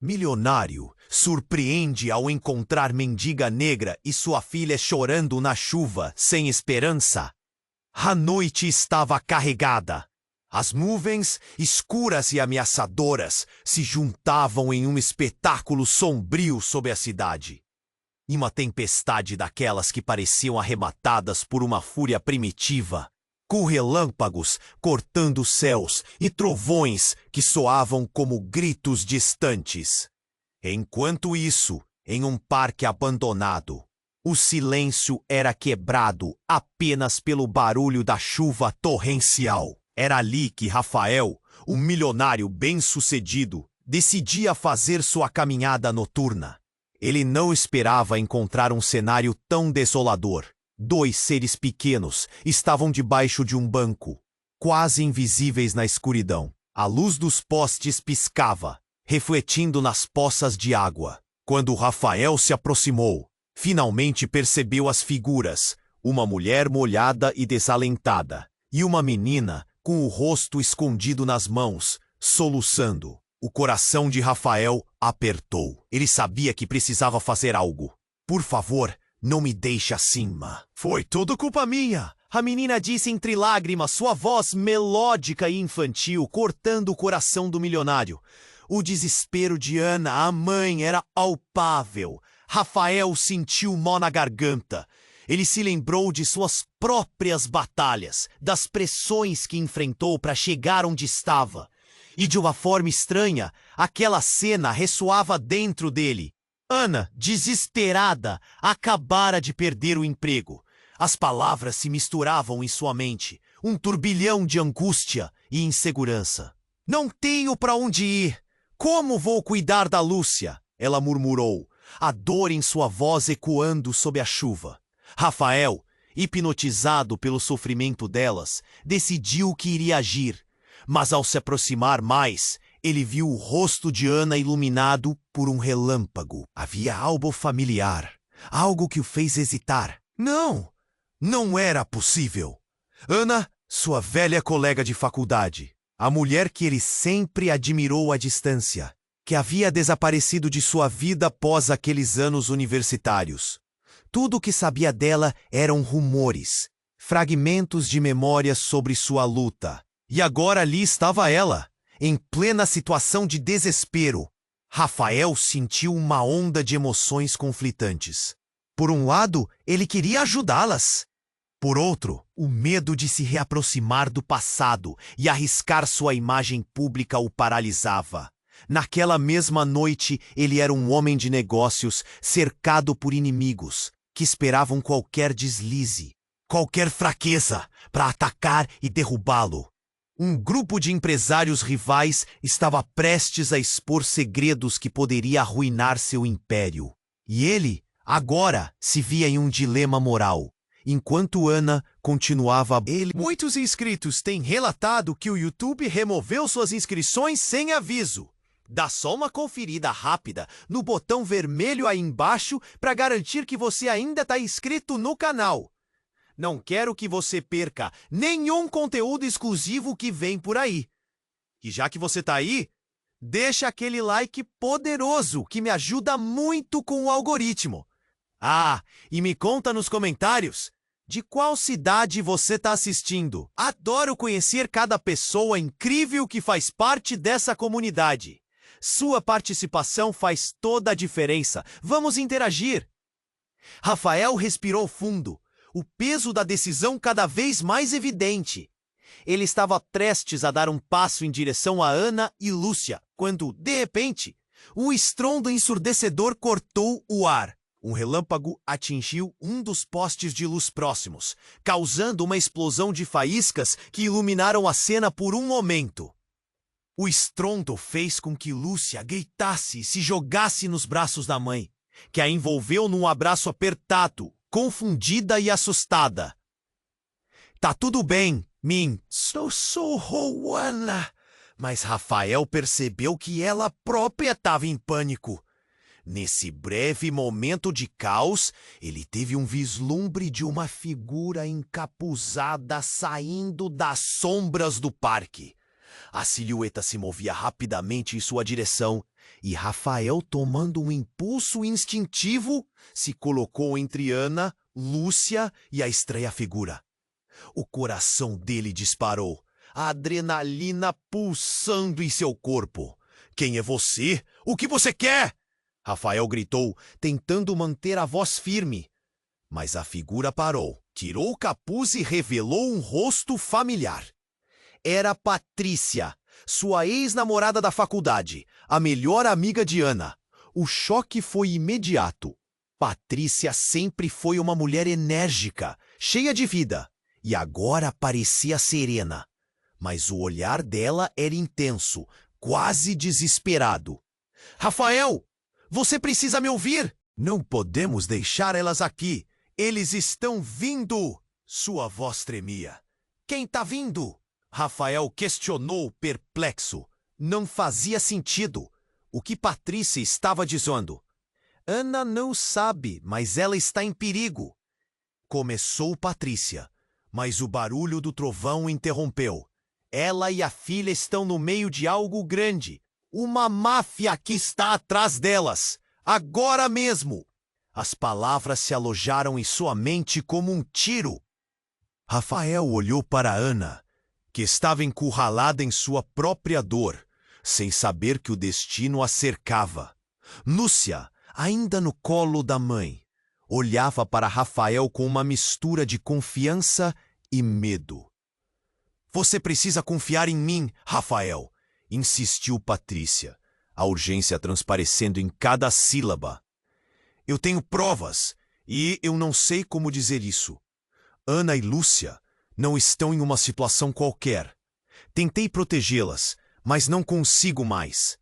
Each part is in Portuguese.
Milionário surpreende ao encontrar mendiga negra e sua filha chorando na chuva, sem esperança. A noite estava carregada. As nuvens, escuras e ameaçadoras, se juntavam em um espetáculo sombrio sobre a cidade. E uma tempestade daquelas que pareciam arrematadas por uma fúria primitiva, com relâmpagos cortando os céus e trovões que soavam como gritos distantes. Enquanto isso, em um parque abandonado, o silêncio era quebrado apenas pelo barulho da chuva torrencial. Era ali que Rafael, o milionário bem-sucedido, decidia fazer sua caminhada noturna. Ele não esperava encontrar um cenário tão desolador. 2 seres pequenos estavam debaixo de um banco, quase invisíveis na escuridão. A luz dos postes piscava, refletindo nas poças de água. Quando Rafael se aproximou, finalmente percebeu as figuras: uma mulher molhada e desalentada, e uma menina com o rosto escondido nas mãos, soluçando. O coração de Rafael apertou. Ele sabia que precisava fazer algo. "Por favor, não me deixe assim, Ma." "Foi tudo culpa minha," a menina disse entre lágrimas, sua voz melódica e infantil, cortando o coração do milionário. O desespero de Ana, a mãe, era palpável. Rafael sentiu nó na garganta. Ele se lembrou de suas próprias batalhas, das pressões que enfrentou para chegar onde estava. E de uma forma estranha, aquela cena ressoava dentro dele. Ana, desesperada, acabara de perder o emprego. As palavras se misturavam em sua mente, um turbilhão de angústia e insegurança. "Não tenho para onde ir. Como vou cuidar da Lúcia?" ela murmurou, a dor em sua voz ecoando sob a chuva. Rafael, hipnotizado pelo sofrimento delas, decidiu que iria agir. Mas ao se aproximar mais, ele viu o rosto de Ana iluminado por um relâmpago. Havia algo familiar, algo que o fez hesitar. Não era possível. Ana, sua velha colega de faculdade, a mulher que ele sempre admirou à distância, que havia desaparecido de sua vida após aqueles anos universitários. Tudo o que sabia dela eram rumores, fragmentos de memórias sobre sua luta. E agora ali estava ela, em plena situação de desespero. Rafael sentiu uma onda de emoções conflitantes. Por um lado, ele queria ajudá-las. Por outro, o medo de se reaproximar do passado e arriscar sua imagem pública o paralisava. Naquela mesma noite, ele era um homem de negócios cercado por inimigos que esperavam qualquer deslize, qualquer fraqueza para atacar e derrubá-lo. Um grupo de empresários rivais estava prestes a expor segredos que poderia arruinar seu império. E ele, agora, se via em um dilema moral. Enquanto Ana continuava Muitos inscritos têm relatado que o YouTube removeu suas inscrições sem aviso. Dá só uma conferida rápida no botão vermelho aí embaixo para garantir que você ainda está inscrito no canal. Não quero que você perca nenhum conteúdo exclusivo que vem por aí. E já que você tá aí, deixa aquele like poderoso que me ajuda muito com o algoritmo. Ah, e me conta nos comentários de qual cidade você tá assistindo. Adoro conhecer cada pessoa incrível que faz parte dessa comunidade. Sua participação faz toda a diferença. Vamos interagir. Rafael respirou fundo. O peso da decisão cada vez mais evidente. Ele estava prestes a dar um passo em direção a Ana e Lúcia, quando, de repente, um estrondo ensurdecedor cortou o ar. Um relâmpago atingiu um dos postes de luz próximos, causando uma explosão de faíscas que iluminaram a cena por um momento. O estrondo fez com que Lúcia gritasse e se jogasse nos braços da mãe, que a envolveu num abraço apertado, confundida e assustada. "Tá tudo bem, Min. Sou Ana." Mas Rafael percebeu que ela própria estava em pânico. Nesse breve momento de caos, ele teve um vislumbre de uma figura encapuzada saindo das sombras do parque. A silhueta se movia rapidamente em sua direção, e Rafael, tomando um impulso instintivo, se colocou entre Ana, Lúcia e a estranha figura. O coração dele disparou, a adrenalina pulsando em seu corpo. "Quem é você? O que você quer?" Rafael gritou, tentando manter a voz firme. Mas a figura parou, tirou o capuz e revelou um rosto familiar. Era Patrícia, sua ex-namorada da faculdade, a melhor amiga de Ana. O choque foi imediato. Patrícia sempre foi uma mulher enérgica, cheia de vida, e agora parecia serena. Mas o olhar dela era intenso, quase desesperado. "Rafael, você precisa me ouvir! Não podemos deixar elas aqui. Eles estão vindo!" Sua voz tremia. "Quem tá vindo?" Rafael questionou, perplexo. Não fazia sentido. O que Patrícia estava dizendo? "Ana não sabe, mas ela está em perigo." Começou Patrícia, mas o barulho do trovão interrompeu. Ela e a filha estão no meio de algo grande. Uma máfia que está atrás delas. Agora mesmo! As palavras se alojaram em sua mente como um tiro. Rafael olhou para Ana, que estava encurralada em sua própria dor, sem saber que o destino a cercava. Lúcia, ainda no colo da mãe, olhava para Rafael com uma mistura de confiança e medo. "Você precisa confiar em mim, Rafael", insistiu Patrícia, a urgência transparecendo em cada sílaba. "Eu tenho provas, e eu não sei como dizer isso. Ana e Lúcia não estão em uma situação qualquer. Tentei protegê-las, mas não consigo mais."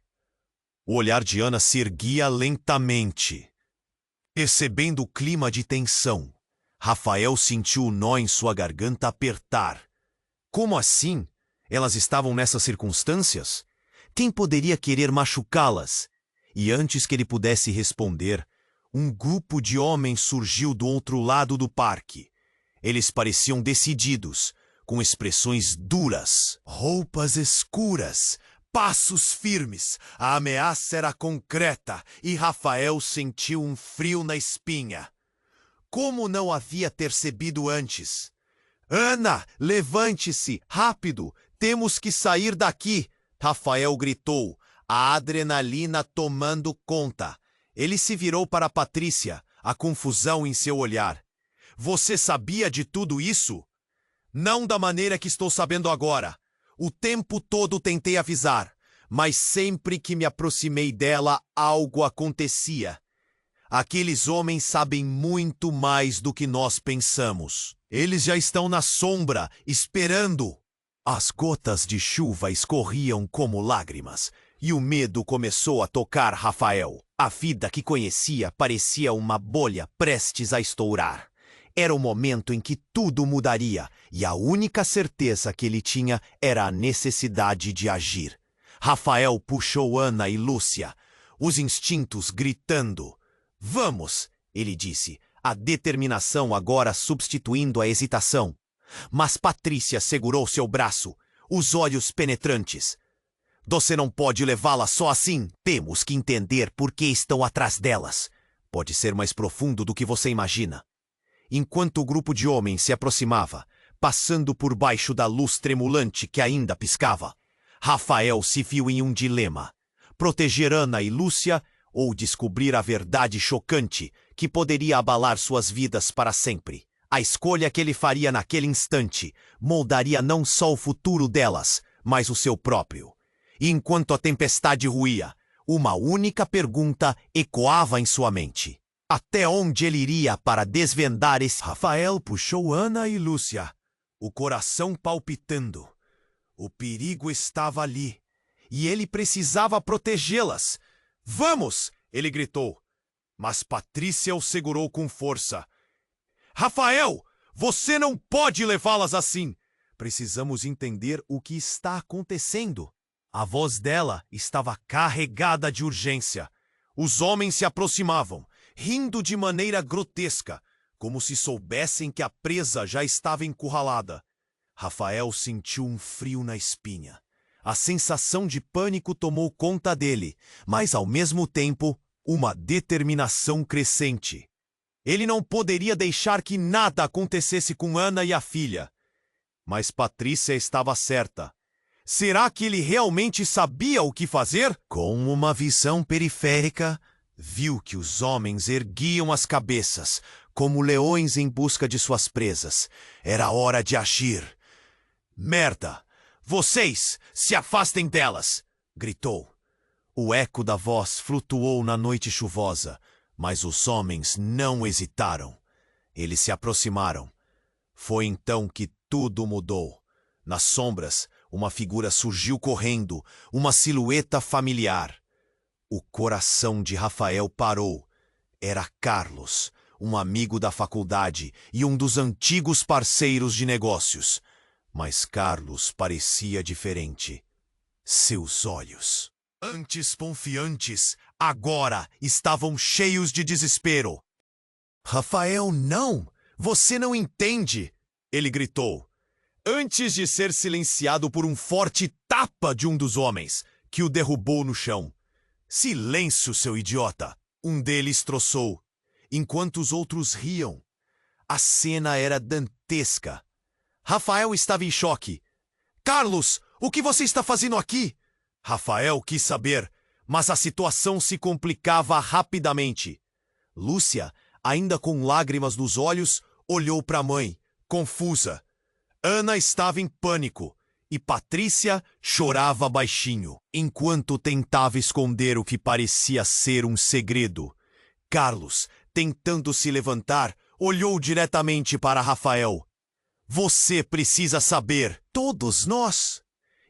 O olhar de Ana se erguia lentamente. Percebendo o clima de tensão, Rafael sentiu o nó em sua garganta apertar. Como assim? Elas estavam nessas circunstâncias? Quem poderia querer machucá-las? E antes que ele pudesse responder, um grupo de homens surgiu do outro lado do parque. Eles pareciam decididos, com expressões duras, roupas escuras, passos firmes. A ameaça era concreta e Rafael sentiu um frio na espinha. Como não havia percebido antes? "Ana, levante-se, rápido! Temos que sair daqui!" Rafael gritou, a adrenalina tomando conta. Ele se virou para Patrícia, a confusão em seu olhar. "Você sabia de tudo isso?" "Não da maneira que estou sabendo agora. O tempo todo tentei avisar, mas sempre que me aproximei dela, algo acontecia. Aqueles homens sabem muito mais do que nós pensamos. Eles já estão na sombra, esperando." As gotas de chuva escorriam como lágrimas, e o medo começou a tocar Rafael. A vida que conhecia parecia uma bolha prestes a estourar. Era o momento em que tudo mudaria, e a única certeza que ele tinha era a necessidade de agir. Rafael puxou Ana e Lúcia, os instintos gritando. "Vamos!" ele disse, a determinação agora substituindo a hesitação. Mas Patrícia segurou seu braço, os olhos penetrantes. "Você não pode levá-la só assim. Temos que entender por que estão atrás delas. Pode ser mais profundo do que você imagina." Enquanto o grupo de homens se aproximava, passando por baixo da luz tremulante que ainda piscava, Rafael se viu em um dilema: proteger Ana e Lúcia ou descobrir a verdade chocante que poderia abalar suas vidas para sempre. A escolha que ele faria naquele instante moldaria não só o futuro delas, mas o seu próprio. E enquanto a tempestade ruía, uma única pergunta ecoava em sua mente: até onde ele iria para desvendar esse... Rafael puxou Ana e Lúcia, o coração palpitando. O perigo estava ali, e ele precisava protegê-las. "Vamos!" ele gritou. Mas Patrícia o segurou com força. "Rafael, você não pode levá-las assim! Precisamos entender o que está acontecendo." A voz dela estava carregada de urgência. Os homens se aproximavam, rindo de maneira grotesca, como se soubessem que a presa já estava encurralada. Rafael sentiu um frio na espinha. A sensação de pânico tomou conta dele, mas ao mesmo tempo, uma determinação crescente. Ele não poderia deixar que nada acontecesse com Ana e a filha. Mas Patrícia estava certa. Será que ele realmente sabia o que fazer? Com uma visão periférica, viu que os homens erguiam as cabeças, como leões em busca de suas presas. Era hora de agir. Merda! Vocês se afastem delas! Gritou. O eco da voz flutuou na noite chuvosa, mas os homens não hesitaram. Eles se aproximaram. Foi então que tudo mudou. Nas sombras, uma figura surgiu correndo, uma silhueta familiar. O coração de Rafael parou. Era Carlos, um amigo da faculdade e um dos antigos parceiros de negócios. Mas Carlos parecia diferente. Seus olhos, antes confiantes, agora estavam cheios de desespero. Rafael, não! Você não entende! Ele gritou, antes de ser silenciado por um forte tapa de um dos homens, que o derrubou no chão. Silêncio, seu idiota! Um deles troçou, enquanto os outros riam. A cena era dantesca. Rafael estava em choque. Carlos, o que você está fazendo aqui? Rafael quis saber, mas a situação se complicava rapidamente. Lúcia, ainda com lágrimas nos olhos, olhou para a mãe, confusa. Ana estava em pânico e Patrícia chorava baixinho, enquanto tentava esconder o que parecia ser um segredo. Carlos, tentando se levantar, olhou diretamente para Rafael. Você precisa saber, todos nós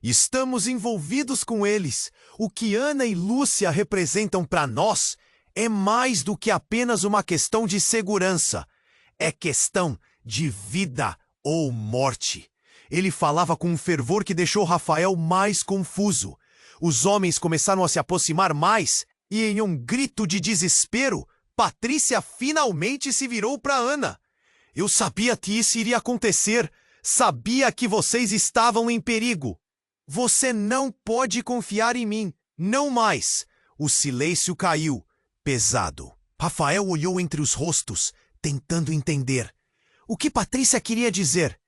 estamos envolvidos com eles. O que Ana e Lúcia representam para nós é mais do que apenas uma questão de segurança. É questão de vida ou morte. Ele falava com um fervor que deixou Rafael mais confuso. Os homens começaram a se aproximar mais e, em um grito de desespero, Patrícia finalmente se virou para Ana. Eu sabia que isso iria acontecer. Sabia que vocês estavam em perigo. Você não pode confiar em mim. Não mais. O silêncio caiu, pesado. Rafael olhou entre os rostos, tentando entender. O que Patrícia queria dizer?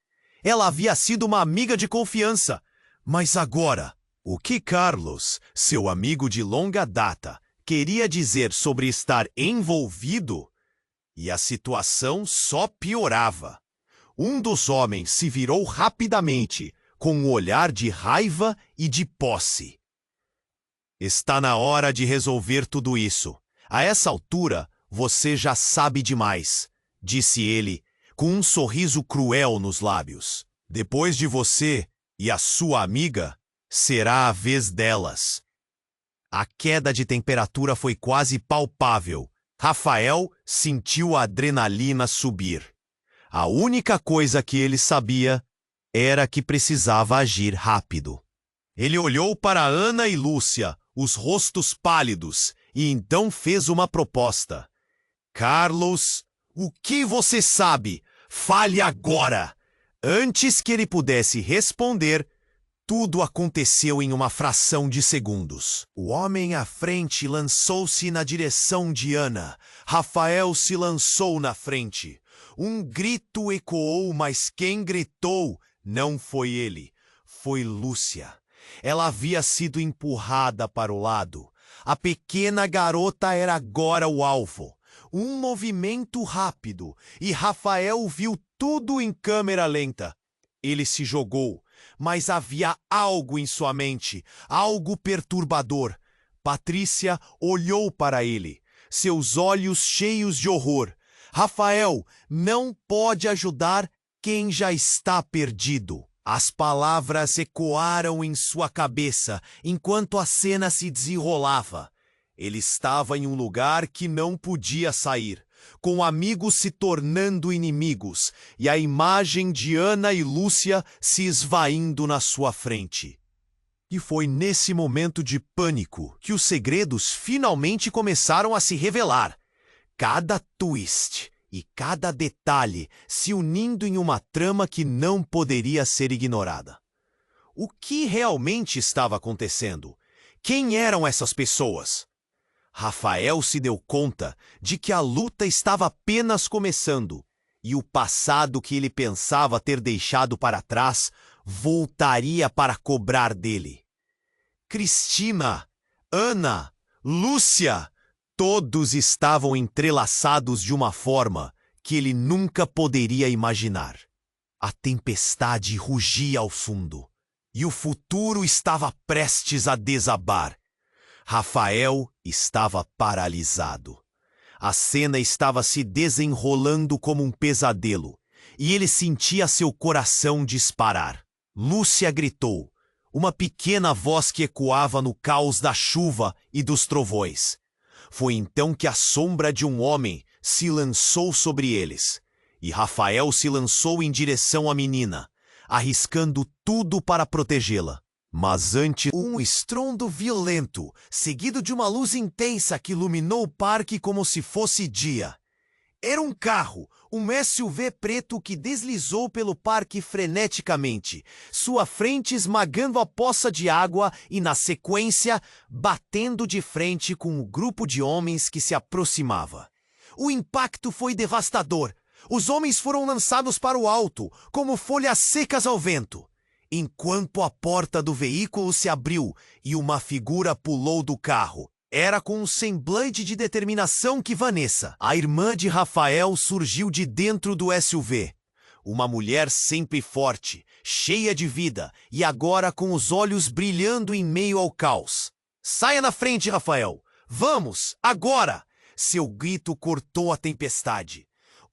Ela havia sido uma amiga de confiança. Mas agora, o que Carlos, seu amigo de longa data, queria dizer sobre estar envolvido? E a situação só piorava. Um dos homens se virou rapidamente, com um olhar de raiva e de posse. Está na hora de resolver tudo isso. A essa altura, você já sabe demais, disse ele, com um sorriso cruel nos lábios. Depois de você e a sua amiga, será a vez delas. A queda de temperatura foi quase palpável. Rafael sentiu a adrenalina subir. A única coisa que ele sabia era que precisava agir rápido. Ele olhou para Ana e Lúcia, os rostos pálidos, e então fez uma proposta. Carlos, o que você sabe? Fale agora! Antes que ele pudesse responder, tudo aconteceu em uma fração de segundos. O homem à frente lançou-se na direção de Ana. Rafael se lançou na frente. Um grito ecoou, mas quem gritou não foi ele. Foi Lúcia. Ela havia sido empurrada para o lado. A pequena garota era agora o alvo. Um movimento rápido, e Rafael viu tudo em câmera lenta. Ele se jogou. Mas havia algo em sua mente, algo perturbador. Patrícia olhou para ele, seus olhos cheios de horror. Rafael não pode ajudar quem já está perdido. As palavras ecoaram em sua cabeça enquanto a cena se desenrolava. Ele estava em um lugar que não podia sair, com amigos se tornando inimigos e a imagem de Ana e Lúcia se esvaindo na sua frente. E foi nesse momento de pânico que os segredos finalmente começaram a se revelar. Cada twist e cada detalhe se unindo em uma trama que não poderia ser ignorada. O que realmente estava acontecendo? Quem eram essas pessoas? Rafael se deu conta de que a luta estava apenas começando e o passado que ele pensava ter deixado para trás voltaria para cobrar dele. Cristina, Ana, Lúcia, todos estavam entrelaçados de uma forma que ele nunca poderia imaginar. A tempestade rugia ao fundo e o futuro estava prestes a desabar. Rafael estava paralisado. A cena estava se desenrolando como um pesadelo e ele sentia seu coração disparar. Lúcia gritou, uma pequena voz que ecoava no caos da chuva e dos trovões. Foi então que a sombra de um homem se lançou sobre eles, e Rafael se lançou em direção à menina, arriscando tudo para protegê-la. Mas antes, um estrondo violento, seguido de uma luz intensa que iluminou o parque como se fosse dia. Era um carro, um SUV preto que deslizou pelo parque freneticamente, sua frente esmagando a poça de água e, na sequência, batendo de frente com o grupo de homens que se aproximava. O impacto foi devastador. Os homens foram lançados para o alto, como folhas secas ao vento. Enquanto a porta do veículo se abriu e uma figura pulou do carro. Era com um semblante de determinação que Vanessa, a irmã de Rafael, surgiu de dentro do SUV. Uma mulher sempre forte, cheia de vida e agora com os olhos brilhando em meio ao caos. Saia na frente, Rafael! Vamos, agora! Seu grito cortou a tempestade.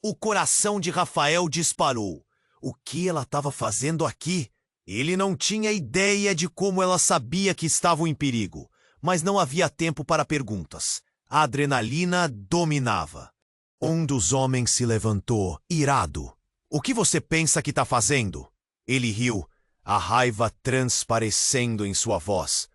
O coração de Rafael disparou. O que ela estava fazendo aqui? Ele não tinha ideia de como ela sabia que estavam em perigo, mas não havia tempo para perguntas. A adrenalina dominava. Um dos homens se levantou, irado. O que você pensa que está fazendo? Ele riu, a raiva transparecendo em sua voz.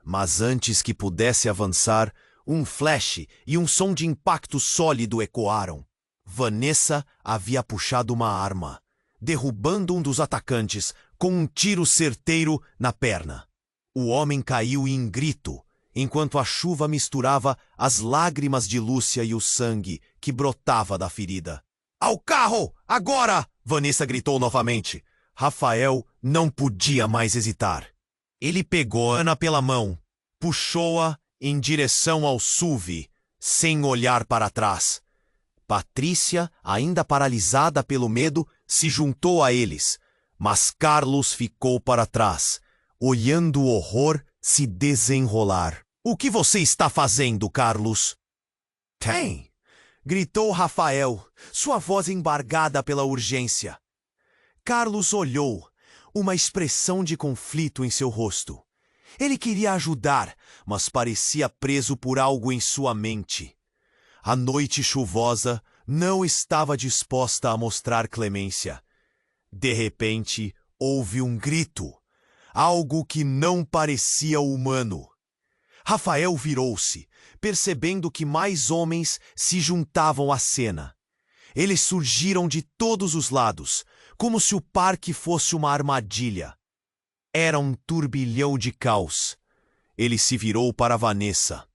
Mas antes que pudesse avançar, um flash e um som de impacto sólido ecoaram. Vanessa havia puxado uma arma, derrubando um dos atacantes com um tiro certeiro na perna. O homem caiu em grito, enquanto a chuva misturava as lágrimas de Lúcia e o sangue que brotava da ferida. Ao carro! Agora! Vanessa gritou novamente. Rafael não podia mais hesitar. Ele pegou Ana pela mão, puxou-a em direção ao SUV, sem olhar para trás. Patrícia, ainda paralisada pelo medo, se juntou a eles, mas Carlos ficou para trás, olhando o horror se desenrolar. O que você está fazendo, Carlos? Tem! Gritou Rafael, sua voz embargada pela urgência. Carlos olhou, uma expressão de conflito em seu rosto. Ele queria ajudar, mas parecia preso por algo em sua mente. A noite chuvosa não estava disposta a mostrar clemência. De repente, houve um grito, algo que não parecia humano. Rafael virou-se, percebendo que mais homens se juntavam à cena. Eles surgiram de todos os lados, como se o parque fosse uma armadilha. Era um turbilhão de caos. Ele se virou para Vanessa.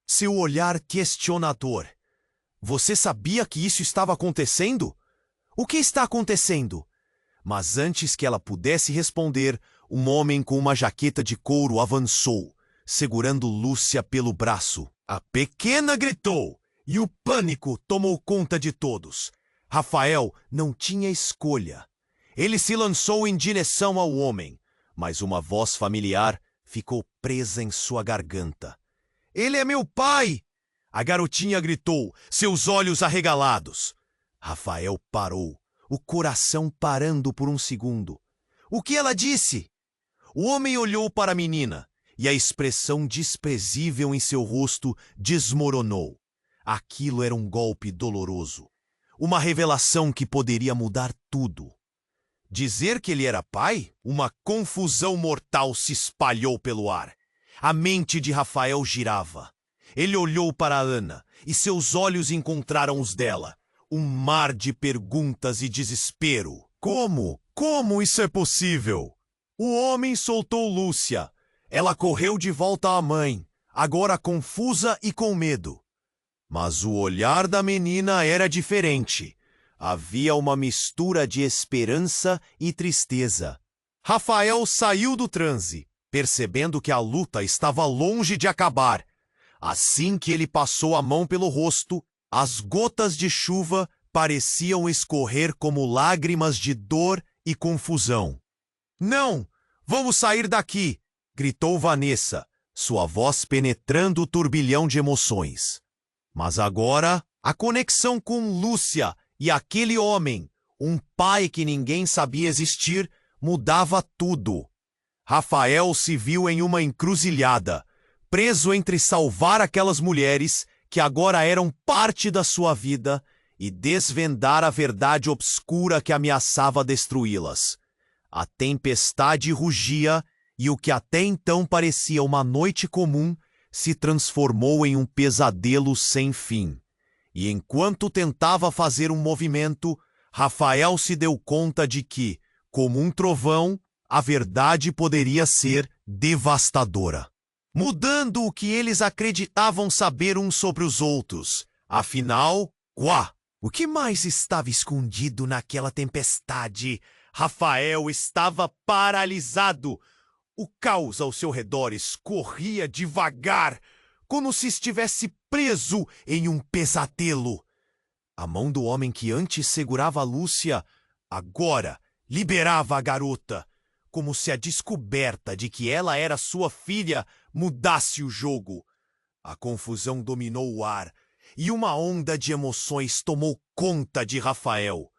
Seu olhar questionador. Você sabia que isso estava acontecendo? O que está acontecendo? Mas antes que ela pudesse responder, um homem com uma jaqueta de couro avançou, segurando Lúcia pelo braço. A pequena gritou, e o pânico tomou conta de todos. Rafael não tinha escolha. Ele se lançou em direção ao homem, mas uma voz familiar ficou presa em sua garganta. Ele é meu pai! A garotinha gritou, seus olhos arregalados. Rafael parou, o coração parando por um segundo. O que ela disse? O homem olhou para a menina e a expressão desprezível em seu rosto desmoronou. Aquilo era um golpe doloroso. Uma revelação que poderia mudar tudo. Dizer que ele era pai? Uma confusão mortal se espalhou pelo ar. A mente de Rafael girava. Ele olhou para Ana e seus olhos encontraram os dela. Um mar de perguntas e desespero. Como? Como isso é possível? O homem soltou Lúcia. Ela correu de volta à mãe, agora confusa e com medo. Mas o olhar da menina era diferente. Havia uma mistura de esperança e tristeza. Rafael saiu do transe, percebendo que a luta estava longe de acabar. Assim que ele passou a mão pelo rosto, as gotas de chuva pareciam escorrer como lágrimas de dor e confusão. "Não! Vamos sair daqui!" gritou Vanessa, sua voz penetrando o turbilhão de emoções. Mas agora, a conexão com Lúcia e aquele homem, um pai que ninguém sabia existir, mudava tudo. Rafael se viu em uma encruzilhada, preso entre salvar aquelas mulheres que agora eram parte da sua vida e desvendar a verdade obscura que ameaçava destruí-las. A tempestade rugia e o que até então parecia uma noite comum se transformou em um pesadelo sem fim. E enquanto tentava fazer um movimento, Rafael se deu conta de que, como um trovão, a verdade poderia ser devastadora, mudando o que eles acreditavam saber uns sobre os outros. Afinal, o que mais estava escondido naquela tempestade? Rafael estava paralisado. O caos ao seu redor escorria devagar, como se estivesse preso em um pesadelo. A mão do homem que antes segurava Lúcia, agora liberava a garota, como se a descoberta de que ela era sua filha mudasse o jogo. A confusão dominou o ar e uma onda de emoções tomou conta de Rafael.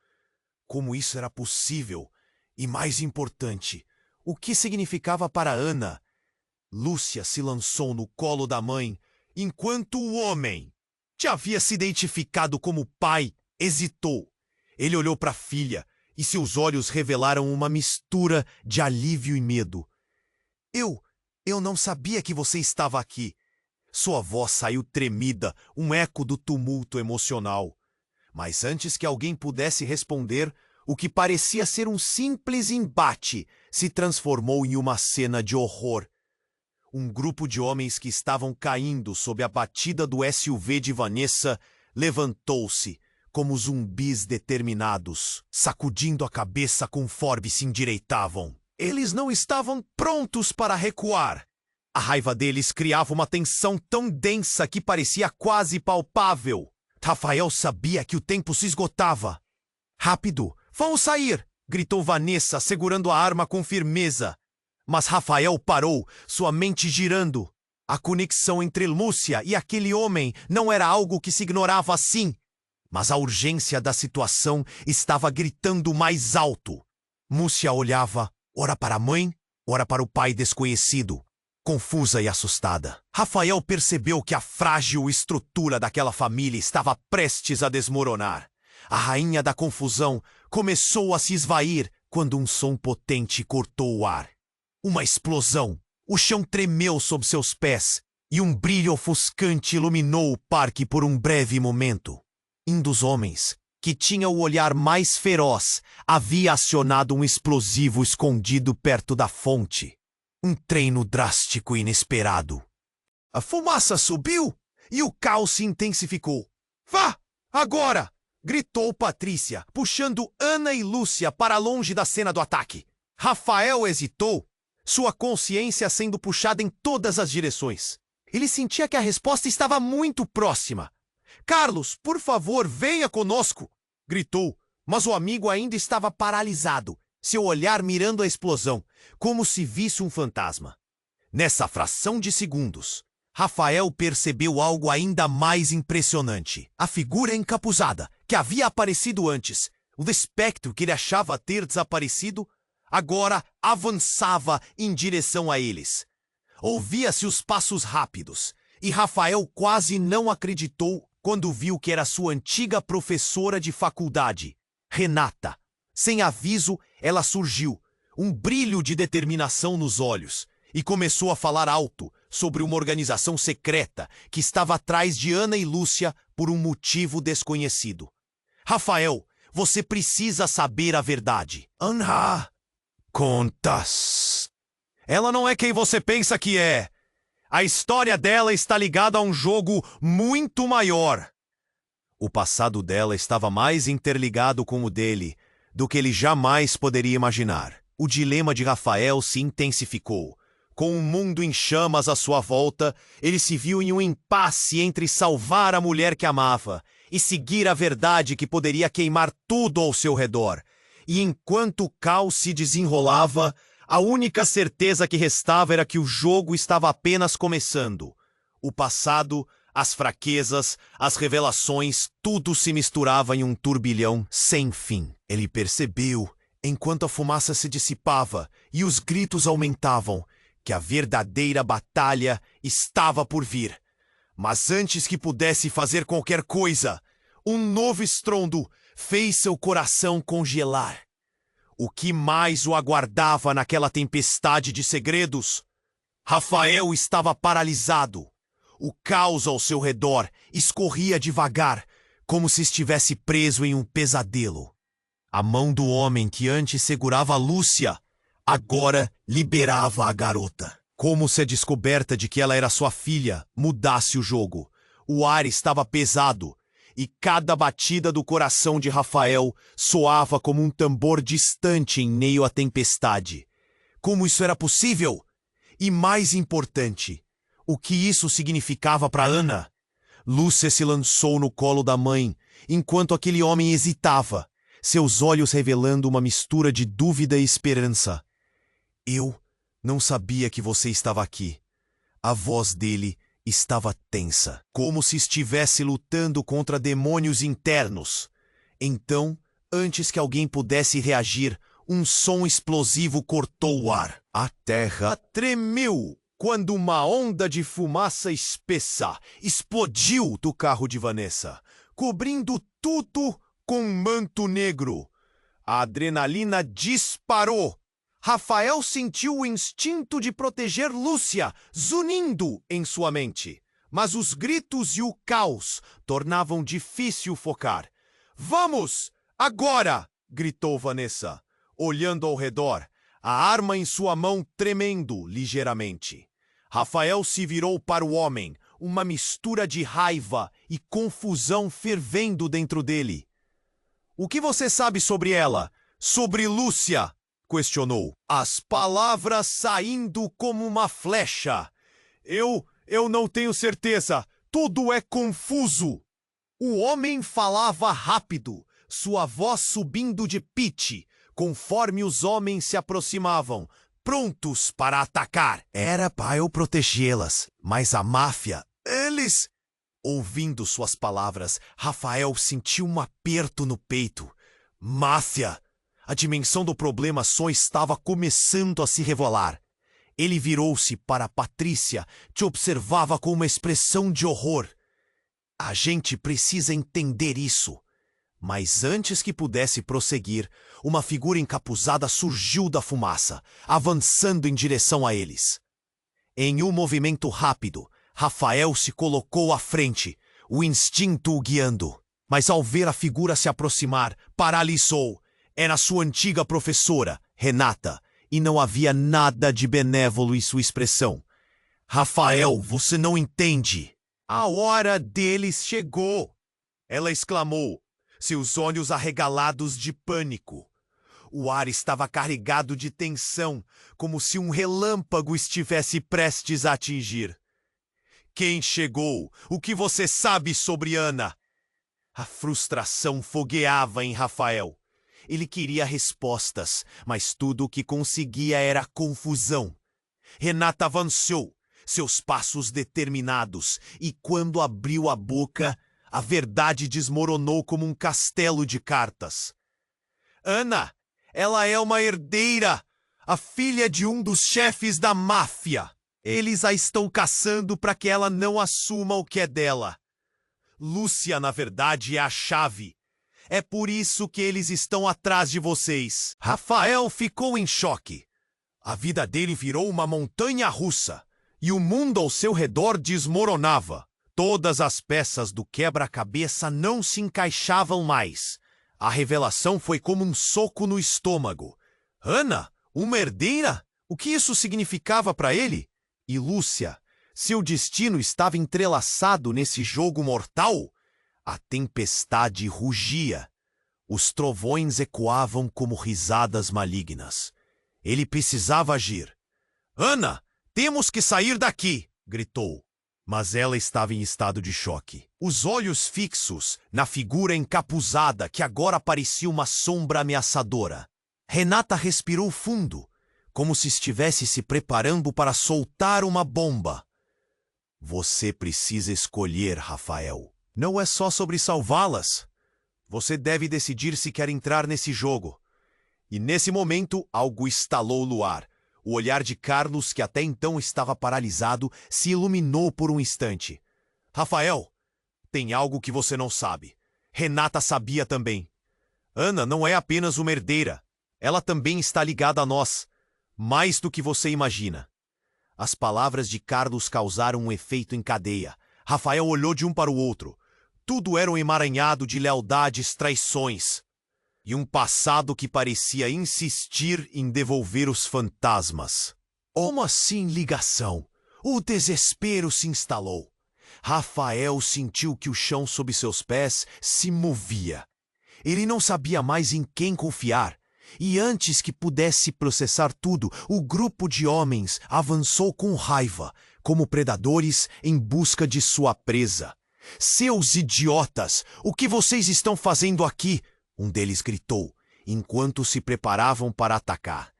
Como isso era possível? E mais importante, o que significava para Ana? Lúcia se lançou no colo da mãe, enquanto o homem, que havia se identificado como pai, hesitou. Ele olhou para a filha e seus olhos revelaram uma mistura de alívio e medo. Eu não sabia que você estava aqui." Sua voz saiu tremida, um eco do tumulto emocional. Mas antes que alguém pudesse responder, o que parecia ser um simples embate se transformou em uma cena de horror. Um grupo de homens que estavam caindo sob a batida do SUV de Vanessa levantou-se, como zumbis determinados, sacudindo a cabeça conforme se endireitavam. Eles não estavam prontos para recuar. A raiva deles criava uma tensão tão densa que parecia quase palpável. Rafael sabia que o tempo se esgotava. "Rápido! Vamos sair!" gritou Vanessa, segurando a arma com firmeza. Mas Rafael parou, sua mente girando. A conexão entre Lúcia e aquele homem não era algo que se ignorava assim. Mas a urgência da situação estava gritando mais alto. Lúcia olhava, ora para a mãe, ora para o pai desconhecido, confusa e assustada. Rafael percebeu que a frágil estrutura daquela família estava prestes a desmoronar. A rainha da confusão começou a se esvair quando um som potente cortou o ar. Uma explosão. O chão tremeu sob seus pés e um brilho ofuscante iluminou o parque por um breve momento. Um dos homens, que tinha o olhar mais feroz, havia acionado um explosivo escondido perto da fonte. Um treino drástico e inesperado. A fumaça subiu e o caos se intensificou. "Vá! Agora!" gritou Patrícia, puxando Ana e Lúcia para longe da cena do ataque. Rafael hesitou, sua consciência sendo puxada em todas as direções. Ele sentia que a resposta estava muito próxima. "Carlos, por favor, venha conosco!" gritou, mas o amigo ainda estava paralisado, seu olhar mirando a explosão, como se visse um fantasma. Nessa fração de segundos, Rafael percebeu algo ainda mais impressionante. A figura encapuzada, que havia aparecido antes, o espectro que ele achava ter desaparecido, agora avançava em direção a eles. Ouvia-se os passos rápidos, e Rafael quase não acreditou quando viu que era sua antiga professora de faculdade, Renata. Sem aviso, ela surgiu, um brilho de determinação nos olhos, e começou a falar alto sobre uma organização secreta que estava atrás de Ana e Lúcia por um motivo desconhecido. "Rafael, você precisa saber a verdade." "Ana, contas." Ela não é quem você pensa que é. A história dela está ligada a um jogo muito maior. O passado dela estava mais interligado com o dele do que ele jamais poderia imaginar. O dilema de Rafael se intensificou. Com o mundo em chamas à sua volta, ele se viu em um impasse entre salvar a mulher que amava e seguir a verdade que poderia queimar tudo ao seu redor. E enquanto o caos se desenrolava, a única certeza que restava era que o jogo estava apenas começando. O passado, as fraquezas, as revelações, tudo se misturava em um turbilhão sem fim. Ele percebeu, enquanto a fumaça se dissipava e os gritos aumentavam, que a verdadeira batalha estava por vir. Mas antes que pudesse fazer qualquer coisa, um novo estrondo fez seu coração congelar. O que mais o aguardava naquela tempestade de segredos? Rafael estava paralisado. O caos ao seu redor escorria devagar, como se estivesse preso em um pesadelo. A mão do homem que antes segurava Lúcia, agora liberava a garota. Como se a descoberta de que ela era sua filha mudasse o jogo. O ar estava pesado, e cada batida do coração de Rafael soava como um tambor distante em meio à tempestade. Como isso era possível? E mais importante, o que isso significava para Ana? Lúcia se lançou no colo da mãe, enquanto aquele homem hesitava, seus olhos revelando uma mistura de dúvida e esperança. Eu não sabia que você estava aqui. A voz dele estava tensa, como se estivesse lutando contra demônios internos. Então, antes que alguém pudesse reagir, um som explosivo cortou o ar. A terra tremeu quando uma onda de fumaça espessa explodiu do carro de Vanessa, cobrindo tudo com um manto negro. A adrenalina disparou. Rafael sentiu o instinto de proteger Lúcia, zunindo em sua mente. Mas os gritos e o caos tornavam difícil focar. "Vamos! Agora!" gritou Vanessa, olhando ao redor, a arma em sua mão tremendo ligeiramente. Rafael se virou para o homem, uma mistura de raiva e confusão fervendo dentro dele. "O que você sabe sobre ela? Sobre Lúcia?" questionou, as palavras saindo como uma flecha. Eu não tenho certeza. Tudo é confuso." O homem falava rápido, sua voz subindo de pitch, conforme os homens se aproximavam, prontos para atacar. Era para eu protegê-las, mas a máfia, eles... Ouvindo suas palavras, Rafael sentiu um aperto no peito. Máfia! A dimensão do problema só estava começando a se revelar. Ele virou-se para Patrícia, que observava com uma expressão de horror. A gente precisa entender isso. Mas antes que pudesse prosseguir, uma figura encapuzada surgiu da fumaça, avançando em direção a eles. Em um movimento rápido, Rafael se colocou à frente, o instinto o guiando. Mas ao ver a figura se aproximar, paralisou. Era sua antiga professora, Renata, e não havia nada de benévolo em sua expressão. Rafael, você não entende. A hora deles chegou, ela exclamou, seus olhos arregalados de pânico. O ar estava carregado de tensão, como se um relâmpago estivesse prestes a atingir. Quem chegou? O que você sabe sobre Ana? A frustração fogueava em Rafael. Ele queria respostas, mas tudo o que conseguia era confusão. Renata avançou, seus passos determinados, e quando abriu a boca, a verdade desmoronou como um castelo de cartas. Ana, ela é uma herdeira, a filha de um dos chefes da máfia. Eles a estão caçando para que ela não assuma o que é dela. Lúcia, na verdade, é a chave. É por isso que eles estão atrás de vocês. Rafael ficou em choque. A vida dele virou uma montanha russa, e o mundo ao seu redor desmoronava. Todas as peças do quebra-cabeça não se encaixavam mais. A revelação foi como um soco no estômago. Ana, uma herdeira? O que isso significava para ele? E Lúcia, seu destino estava entrelaçado nesse jogo mortal? A tempestade rugia. Os trovões ecoavam como risadas malignas. Ele precisava agir. Ana, temos que sair daqui! Gritou. Mas ela estava em estado de choque. Os olhos fixos na figura encapuzada que agora parecia uma sombra ameaçadora. Renata respirou fundo, como se estivesse se preparando para soltar uma bomba. Você precisa escolher, Rafael. Não é só sobre salvá-las. Você deve decidir se quer entrar nesse jogo. E nesse momento, algo estalou no ar. O olhar de Carlos, que até então estava paralisado, se iluminou por um instante. Rafael, tem algo que você não sabe. Renata sabia também. Ana não é apenas uma herdeira. Ela também está ligada a nós. Mais do que você imagina. As palavras de Carlos causaram um efeito em cadeia. Rafael olhou de um para o outro. Tudo era um emaranhado de lealdades, traições. E um passado que parecia insistir em devolver os fantasmas. Como assim ligação? O desespero se instalou. Rafael sentiu que o chão sob seus pés se movia. Ele não sabia mais em quem confiar. E antes que pudesse processar tudo, o grupo de homens avançou com raiva, como predadores em busca de sua presa. Seus idiotas! O que vocês estão fazendo aqui? Um deles gritou, enquanto se preparavam para atacar.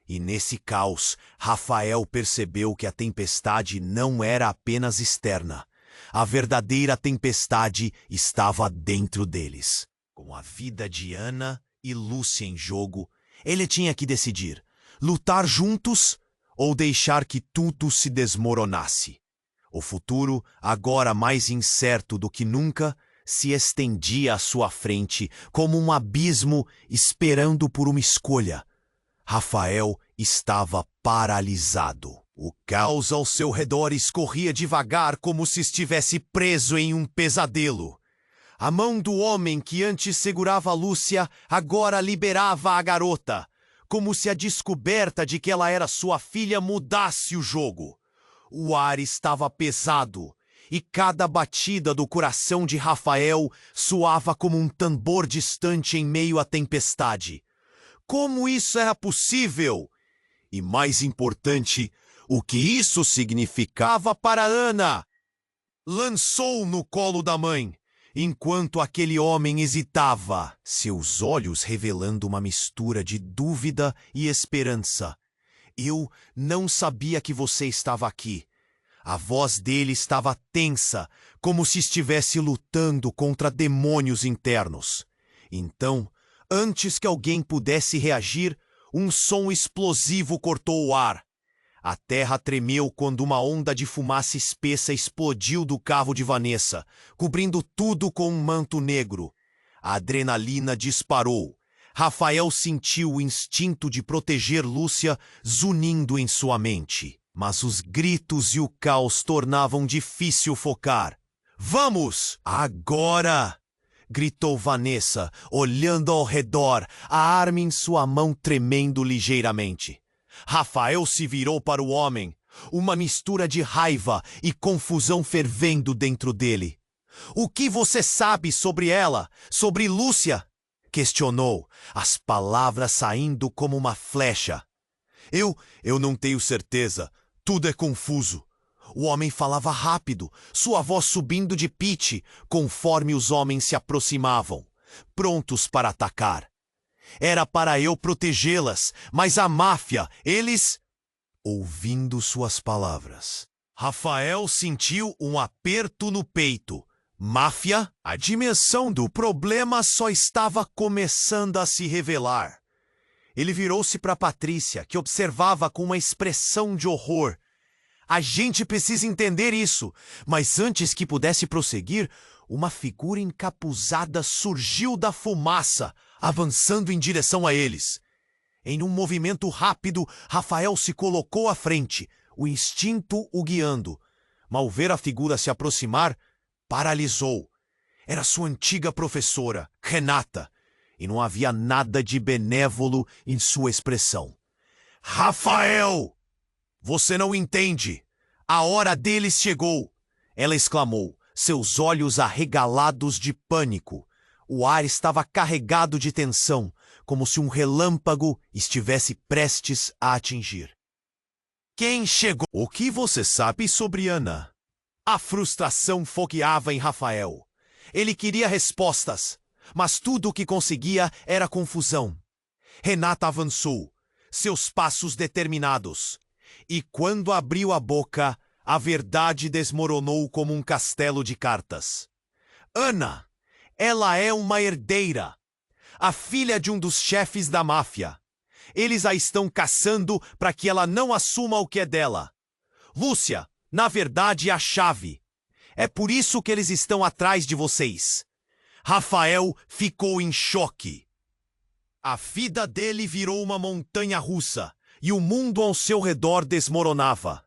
E nesse caos, Rafael percebeu que a tempestade não era apenas externa. A verdadeira tempestade estava dentro deles. Com a vida de Ana e Lúcia em jogo, ele tinha que decidir: lutar juntos ou deixar que tudo se desmoronasse. O futuro, agora mais incerto do que nunca, se estendia à sua frente como um abismo esperando por uma escolha. Rafael estava paralisado. O caos ao seu redor escorria devagar como se estivesse preso em um pesadelo. A mão do homem que antes segurava Lúcia agora liberava a garota, como se a descoberta de que ela era sua filha mudasse o jogo. O ar estava pesado, e cada batida do coração de Rafael soava como um tambor distante em meio à tempestade. Como isso era possível? E mais importante, o que isso significava para Ana? Lançou no colo da mãe, enquanto aquele homem hesitava, seus olhos revelando uma mistura de dúvida e esperança. Eu não sabia que você estava aqui. A voz dele estava tensa, como se estivesse lutando contra demônios internos. Então, antes que alguém pudesse reagir, um som explosivo cortou o ar. A terra tremeu quando uma onda de fumaça espessa explodiu do carro de Vanessa, cobrindo tudo com um manto negro. A adrenalina disparou. Rafael sentiu o instinto de proteger Lúcia zunindo em sua mente. Mas os gritos e o caos tornavam difícil focar. Vamos! Agora! Gritou Vanessa, olhando ao redor, a arma em sua mão tremendo ligeiramente. Rafael se virou para o homem, uma mistura de raiva e confusão fervendo dentro dele. O que você sabe sobre ela, sobre Lúcia? Questionou, as palavras saindo como uma flecha. Eu não tenho certeza. Tudo é confuso. O homem falava rápido, sua voz subindo de pitch, conforme os homens se aproximavam, prontos para atacar. Era para eu protegê-las, mas a máfia, eles... Ouvindo suas palavras, Rafael sentiu um aperto no peito. Máfia? A dimensão do problema só estava começando a se revelar. Ele virou-se para Patrícia, que observava com uma expressão de horror. A gente precisa entender isso. Mas antes que pudesse prosseguir, uma figura encapuzada surgiu da fumaça, avançando em direção a eles. Em um movimento rápido, Rafael se colocou à frente, o instinto o guiando. Mal ver a figura se aproximar, paralisou. Era sua antiga professora, Renata. E não havia nada de benévolo em sua expressão. Rafael! Você não entende. A hora deles chegou. Ela exclamou, seus olhos arregalados de pânico. O ar estava carregado de tensão, como se um relâmpago estivesse prestes a atingir. Quem chegou? O que você sabe sobre Ana? A frustração fogueava em Rafael. Ele queria respostas, mas tudo o que conseguia era confusão. Renata avançou, seus passos determinados. E quando abriu a boca, a verdade desmoronou como um castelo de cartas. Ana! Ela é uma herdeira, a filha de um dos chefes da máfia. Eles a estão caçando para que ela não assuma o que é dela. Lúcia, na verdade, é a chave. É por isso que eles estão atrás de vocês. Rafael ficou em choque. A vida dele virou uma montanha russa e o mundo ao seu redor desmoronava.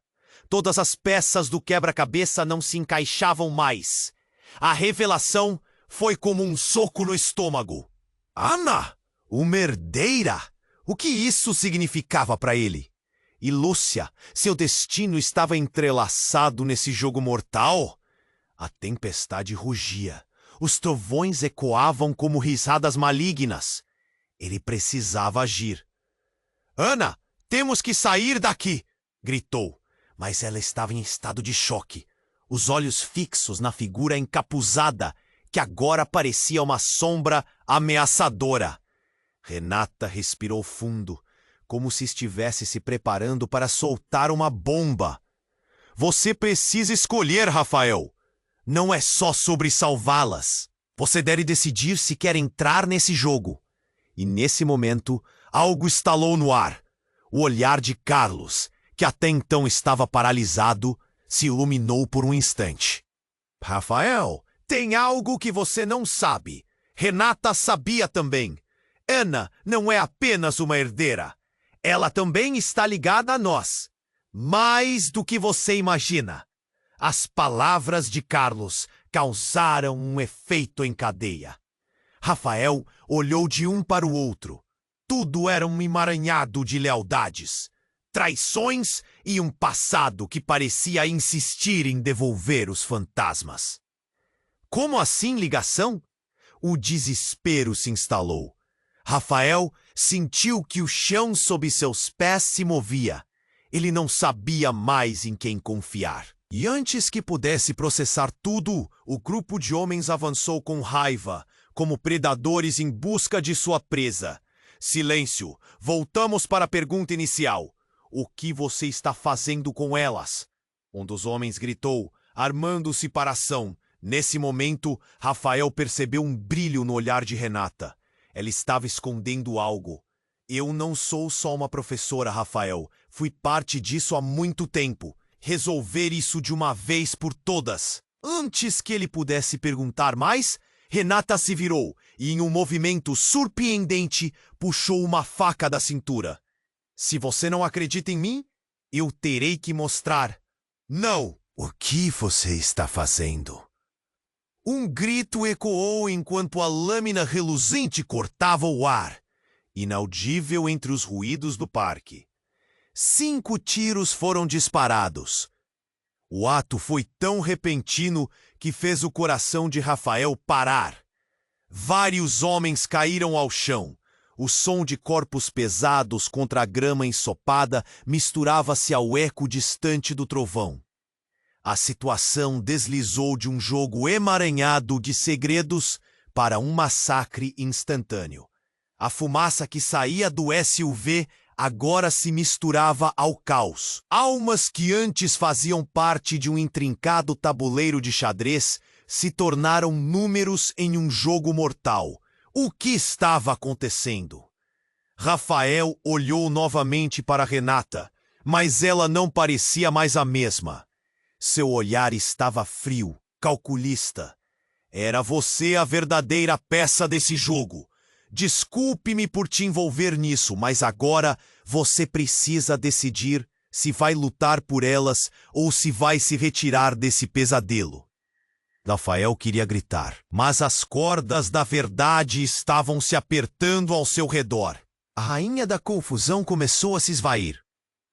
Todas as peças do quebra-cabeça não se encaixavam mais. A revelação foi como um soco no estômago. Ana, uma herdeira? O que isso significava para ele? E Lúcia, seu destino estava entrelaçado nesse jogo mortal? A tempestade rugia. Os trovões ecoavam como risadas malignas. Ele precisava agir. Ana, temos que sair daqui! Gritou, mas ela estava em estado de choque. Os olhos fixos na figura encapuzada, que agora parecia uma sombra ameaçadora. Renata respirou fundo, como se estivesse se preparando para soltar uma bomba. Você precisa escolher, Rafael. Não é só sobre salvá-las. Você deve decidir se quer entrar nesse jogo. E nesse momento, algo estalou no ar. O olhar de Carlos, que até então estava paralisado, se iluminou por um instante. Rafael, tem algo que você não sabe. Renata sabia também. Ana não é apenas uma herdeira. Ela também está ligada a nós. Mais do que você imagina. As palavras de Carlos causaram um efeito em cadeia. Rafael olhou de um para o outro. Tudo era um emaranhado de lealdades, traições e um passado que parecia insistir em devolver os fantasmas. Como assim ligação? O desespero se instalou. Rafael sentiu que o chão sob seus pés se movia. Ele não sabia mais em quem confiar. E antes que pudesse processar tudo, o grupo de homens avançou com raiva, como predadores em busca de sua presa. Silêncio! Voltamos para a pergunta inicial. O que você está fazendo com elas? Um dos homens gritou, armando-se para a ação. Nesse momento, Rafael percebeu um brilho no olhar de Renata. Ela estava escondendo algo. Eu não sou só uma professora, Rafael. Fui parte disso há muito tempo. Resolver isso de uma vez por todas. Antes que ele pudesse perguntar mais, Renata se virou e, em um movimento surpreendente, puxou uma faca da cintura. Se você não acredita em mim, eu terei que mostrar. Não! O que você está fazendo? Um grito ecoou enquanto a lâmina reluzente cortava o ar, inaudível entre os ruídos do parque. 5 tiros foram disparados. O ato foi tão repentino que fez o coração de Rafael parar. Vários homens caíram ao chão. O som de corpos pesados contra a grama ensopada misturava-se ao eco distante do trovão. A situação deslizou de um jogo emaranhado de segredos para um massacre instantâneo. A fumaça que saía do SUV agora se misturava ao caos. Almas que antes faziam parte de um intrincado tabuleiro de xadrez se tornaram números em um jogo mortal. O que estava acontecendo? Rafael olhou novamente para Renata, mas ela não parecia mais a mesma. Seu olhar estava frio, calculista. Era você a verdadeira peça desse jogo. Desculpe-me por te envolver nisso, mas agora você precisa decidir se vai lutar por elas ou se vai se retirar desse pesadelo. Rafael queria gritar, mas as cordas da verdade estavam se apertando ao seu redor. A rainha da confusão começou a se esvair,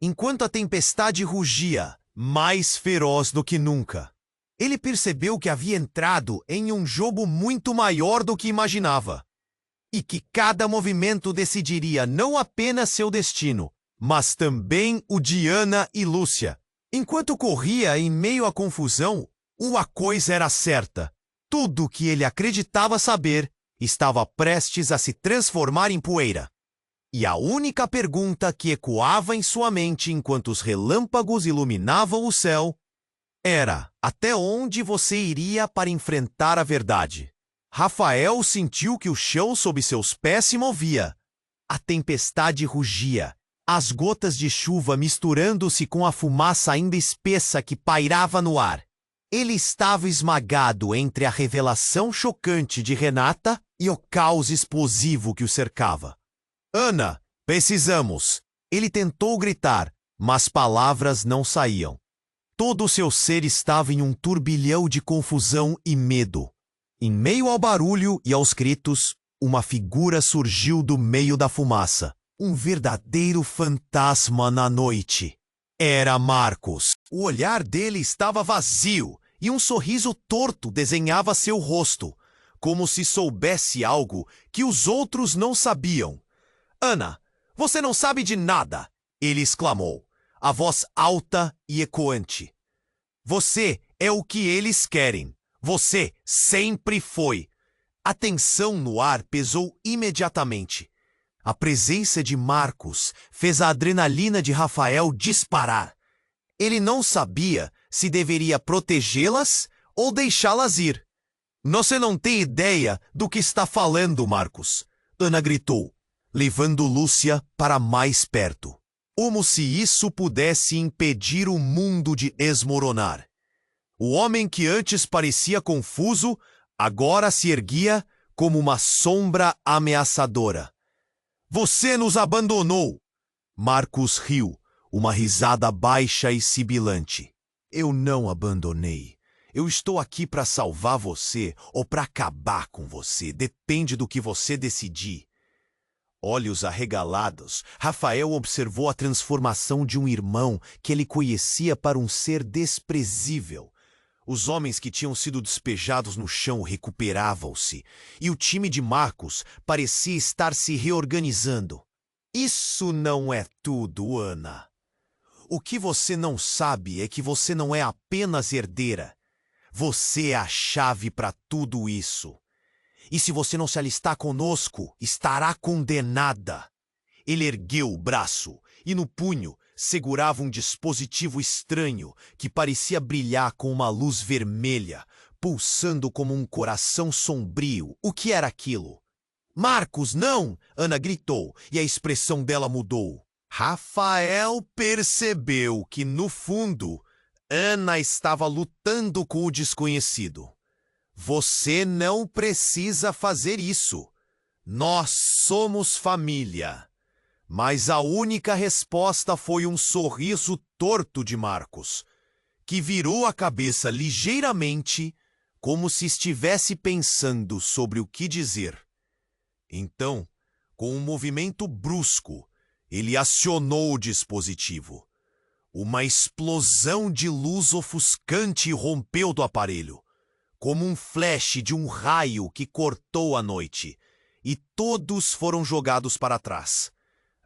enquanto a tempestade rugia, mais feroz do que nunca. Ele percebeu que havia entrado em um jogo muito maior do que imaginava, e que cada movimento decidiria não apenas seu destino, mas também o de Ana e Lúcia. Enquanto corria em meio à confusão, uma coisa era certa: tudo o que ele acreditava saber estava prestes a se transformar em poeira. E a única pergunta que ecoava em sua mente enquanto os relâmpagos iluminavam o céu era: até onde você iria para enfrentar a verdade? Rafael sentiu que o chão sob seus pés se movia. A tempestade rugia, as gotas de chuva misturando-se com a fumaça ainda espessa que pairava no ar. Ele estava esmagado entre a revelação chocante de Renata e o caos explosivo que o cercava. Ana, precisamos! Ele tentou gritar, mas palavras não saíam. Todo o seu ser estava em um turbilhão de confusão e medo. Em meio ao barulho e aos gritos, uma figura surgiu do meio da fumaça. Um verdadeiro fantasma na noite. Era Marcos. O olhar dele estava vazio e um sorriso torto desenhava seu rosto, como se soubesse algo que os outros não sabiam. Ana, você não sabe de nada, ele exclamou, a voz alta e ecoante. Você é o que eles querem. Você sempre foi. A tensão no ar pesou imediatamente. A presença de Marcos fez a adrenalina de Rafael disparar. Ele não sabia se deveria protegê-las ou deixá-las ir. Você não tem ideia do que está falando, Marcos, Ana gritou, levando Lúcia para mais perto. Como se isso pudesse impedir o mundo de desmoronar. O homem que antes parecia confuso, agora se erguia como uma sombra ameaçadora. Você nos abandonou! Marcos riu, uma risada baixa e sibilante. Eu não abandonei. Eu estou aqui para salvar você ou para acabar com você. Depende do que você decidir. Olhos arregalados, Rafael observou a transformação de um irmão que ele conhecia para um ser desprezível. Os homens que tinham sido despejados no chão recuperavam-se, e o time de Marcos parecia estar se reorganizando. Isso não é tudo, Ana. O que você não sabe é que você não é apenas herdeira. Você é a chave para tudo isso. E se você não se alistar conosco, estará condenada. Ele ergueu o braço e no punho segurava um dispositivo estranho que parecia brilhar com uma luz vermelha, pulsando como um coração sombrio. O que era aquilo? Marcos, não! Ana gritou e a expressão dela mudou. Rafael percebeu que, no fundo, Ana estava lutando com o desconhecido. Você não precisa fazer isso. Nós somos família. Mas a única resposta foi um sorriso torto de Marcos, que virou a cabeça ligeiramente, como se estivesse pensando sobre o que dizer. Então, com um movimento brusco, ele acionou o dispositivo. Uma explosão de luz ofuscante rompeu do aparelho, como um flash de um raio que cortou a noite, e todos foram jogados para trás.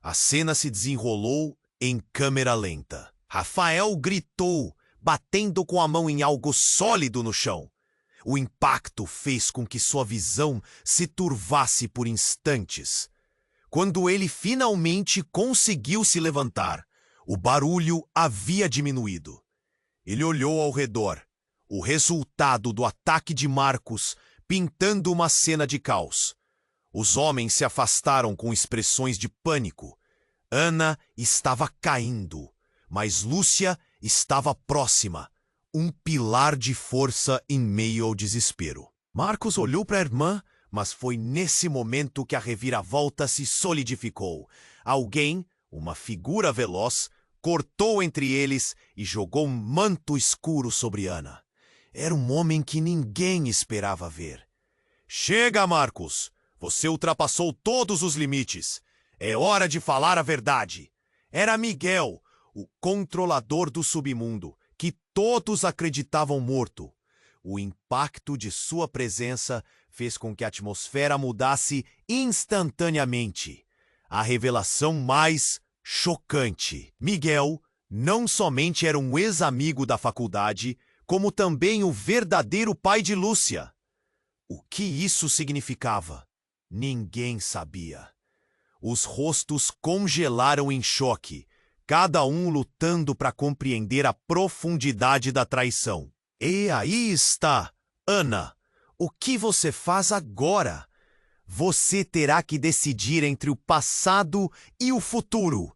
A cena se desenrolou em câmera lenta. Rafael gritou, batendo com a mão em algo sólido no chão. O impacto fez com que sua visão se turvasse por instantes. Quando ele finalmente conseguiu se levantar, o barulho havia diminuído. Ele olhou ao redor, o resultado do ataque de Marcos pintando uma cena de caos. Os homens se afastaram com expressões de pânico. Ana estava caindo, mas Lúcia estava próxima, um pilar de força em meio ao desespero. Marcos olhou para a irmã, mas foi nesse momento que a reviravolta se solidificou. Alguém, uma figura veloz, cortou entre eles e jogou um manto escuro sobre Ana. Era um homem que ninguém esperava ver. Chega, Marcos! Você ultrapassou todos os limites. É hora de falar a verdade. Era Miguel, o controlador do submundo, que todos acreditavam morto. O impacto de sua presença fez com que a atmosfera mudasse instantaneamente. A revelação mais chocante. Miguel não somente era um ex-amigo da faculdade, como também o verdadeiro pai de Lúcia. O que isso significava? Ninguém sabia. Os rostos congelaram em choque, cada um lutando para compreender a profundidade da traição. E aí está, Ana. O que você faz agora? Você terá que decidir entre o passado e o futuro.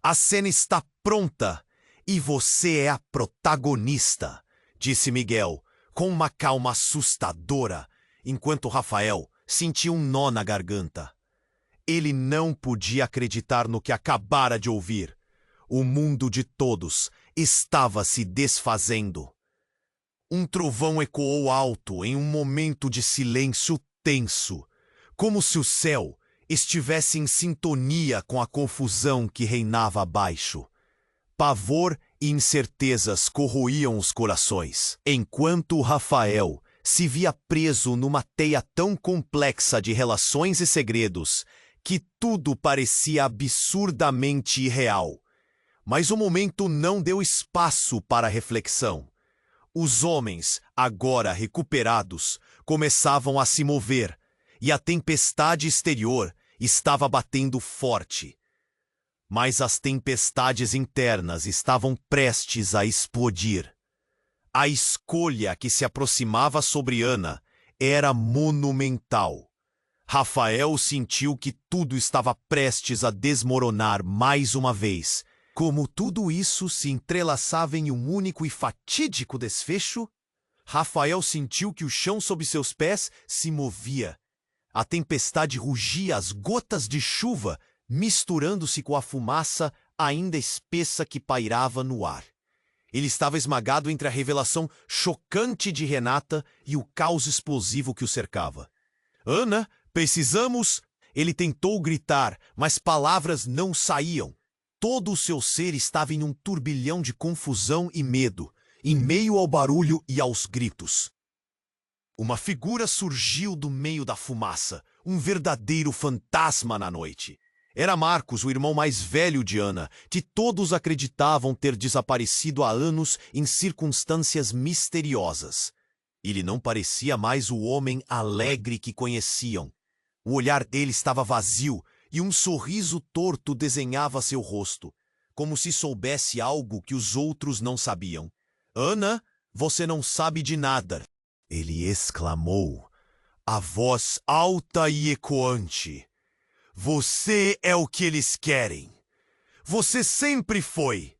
A cena está pronta e você é a protagonista, disse Miguel, com uma calma assustadora, enquanto Rafael sentia um nó na garganta. Ele não podia acreditar no que acabara de ouvir. O mundo de todos estava se desfazendo. Um trovão ecoou alto em um momento de silêncio tenso, como se o céu estivesse em sintonia com a confusão que reinava abaixo. Pavor e incertezas corroíam os corações, enquanto Rafael se via preso numa teia tão complexa de relações e segredos que tudo parecia absurdamente irreal. Mas o momento não deu espaço para reflexão. Os homens, agora recuperados, começavam a se mover, e a tempestade exterior estava batendo forte. Mas as tempestades internas estavam prestes a explodir. A escolha que se aproximava sobre Ana era monumental. Rafael sentiu que tudo estava prestes a desmoronar mais uma vez. Como tudo isso se entrelaçava em um único e fatídico desfecho, Rafael sentiu que o chão sob seus pés se movia. A tempestade rugia as gotas de chuva, misturando-se com a fumaça ainda espessa que pairava no ar. Ele estava esmagado entre a revelação chocante de Renata e o caos explosivo que o cercava. Ana, precisamos... Ele tentou gritar, mas palavras não saíam. Todo o seu ser estava em um turbilhão de confusão e medo, em meio ao barulho e aos gritos. Uma figura surgiu do meio da fumaça, um verdadeiro fantasma na noite. Era Marcos, o irmão mais velho de Ana, que todos acreditavam ter desaparecido há anos em circunstâncias misteriosas. Ele não parecia mais o homem alegre que conheciam. O olhar dele estava vazio e um sorriso torto desenhava seu rosto, como se soubesse algo que os outros não sabiam. Ana, você não sabe de nada, ele exclamou, a voz alta e ecoante. Você é o que eles querem. Você sempre foi.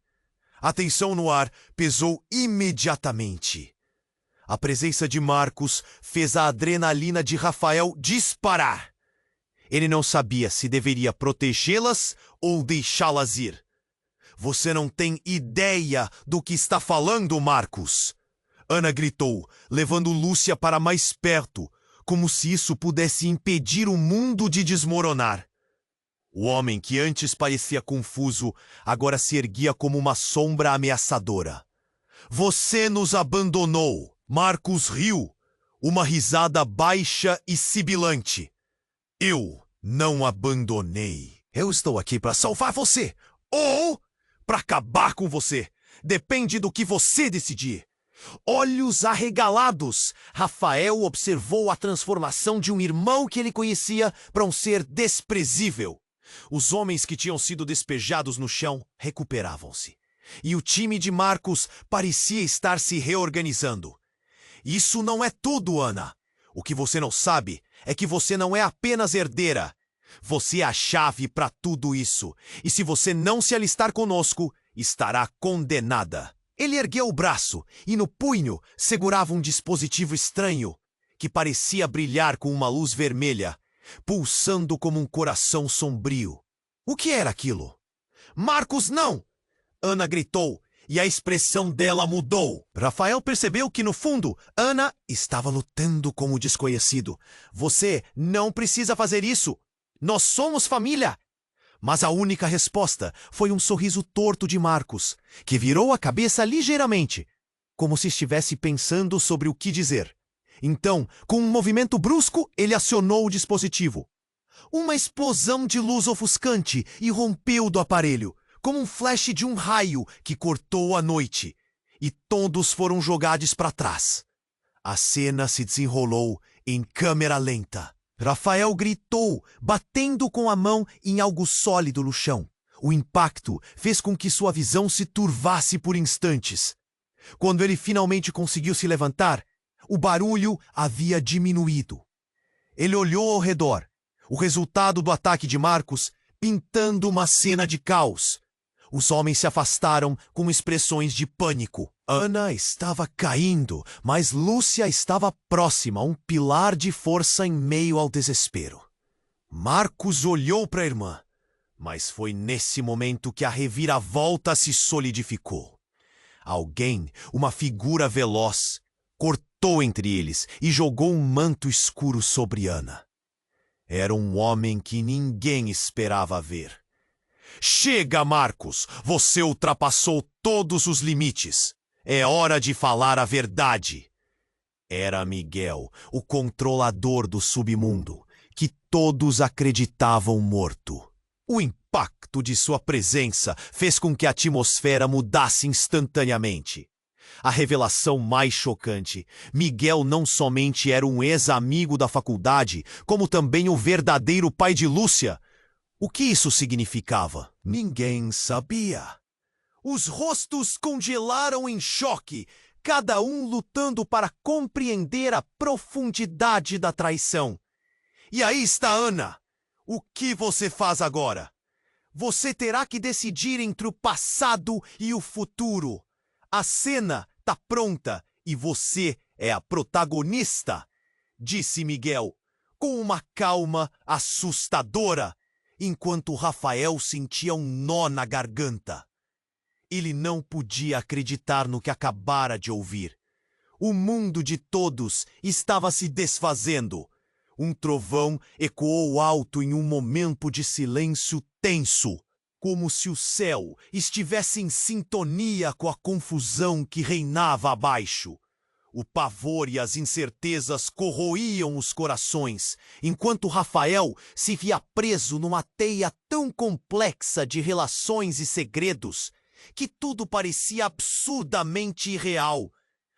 A tensão no ar pesou imediatamente. A presença de Marcos fez a adrenalina de Rafael disparar. Ele não sabia se deveria protegê-las ou deixá-las ir. Você não tem ideia do que está falando, Marcos. Ana gritou, levando Lúcia para mais perto, como se isso pudesse impedir o mundo de desmoronar. O homem que antes parecia confuso, agora se erguia como uma sombra ameaçadora. Você nos abandonou. Marcos riu, uma risada baixa e sibilante. Eu não abandonei. Eu estou aqui para salvar você, ou para acabar com você. Depende do que você decidir. Olhos arregalados, Rafael observou a transformação de um irmão que ele conhecia para um ser desprezível. Os homens que tinham sido despejados no chão recuperavam-se. E o time de Marcos parecia estar se reorganizando. Isso não é tudo, Ana. O que você não sabe é que você não é apenas herdeira. Você é a chave para tudo isso. E se você não se alistar conosco, estará condenada. Ele ergueu o braço e no punho segurava um dispositivo estranho que parecia brilhar com uma luz vermelha, pulsando como um coração sombrio. O que era aquilo? Marcos, não! Ana gritou e a expressão dela mudou. Rafael percebeu que, no fundo, Ana estava lutando com o desconhecido. Você não precisa fazer isso. Nós somos família. Mas a única resposta foi um sorriso torto de Marcos, que virou a cabeça ligeiramente, como se estivesse pensando sobre o que dizer. Então, com um movimento brusco, ele acionou o dispositivo. Uma explosão de luz ofuscante irrompeu do aparelho, como um flash de um raio que cortou a noite, e todos foram jogados para trás. A cena se desenrolou em câmera lenta. Rafael gritou, batendo com a mão em algo sólido no chão. O impacto fez com que sua visão se turvasse por instantes. Quando ele finalmente conseguiu se levantar, o barulho havia diminuído. Ele olhou ao redor, o resultado do ataque de Marcos pintando uma cena de caos. Os homens se afastaram com expressões de pânico. Ana estava caindo, mas Lúcia estava próxima, um pilar de força em meio ao desespero. Marcos olhou para a irmã, mas foi nesse momento que a reviravolta se solidificou. Alguém, uma figura veloz, cortou entre eles e jogou um manto escuro sobre Ana. Era um homem que ninguém esperava ver. Chega, Marcos! Você ultrapassou todos os limites. É hora de falar a verdade. Era Miguel, o controlador do submundo, que todos acreditavam morto. O impacto de sua presença fez com que a atmosfera mudasse instantaneamente. A revelação mais chocante: Miguel não somente era um ex-amigo da faculdade, como também o verdadeiro pai de Lúcia. O que isso significava? Ninguém sabia. Os rostos congelaram em choque, cada um lutando para compreender a profundidade da traição. E aí está Ana. O que você faz agora? Você terá que decidir entre o passado e o futuro. A cena está pronta e você é a protagonista, disse Miguel, com uma calma assustadora, enquanto Rafael sentia um nó na garganta. Ele não podia acreditar no que acabara de ouvir. O mundo de todos estava se desfazendo. Um trovão ecoou alto em um momento de silêncio tenso, como se o céu estivesse em sintonia com a confusão que reinava abaixo. O pavor e as incertezas corroíam os corações, enquanto Rafael se via preso numa teia tão complexa de relações e segredos que tudo parecia absurdamente irreal.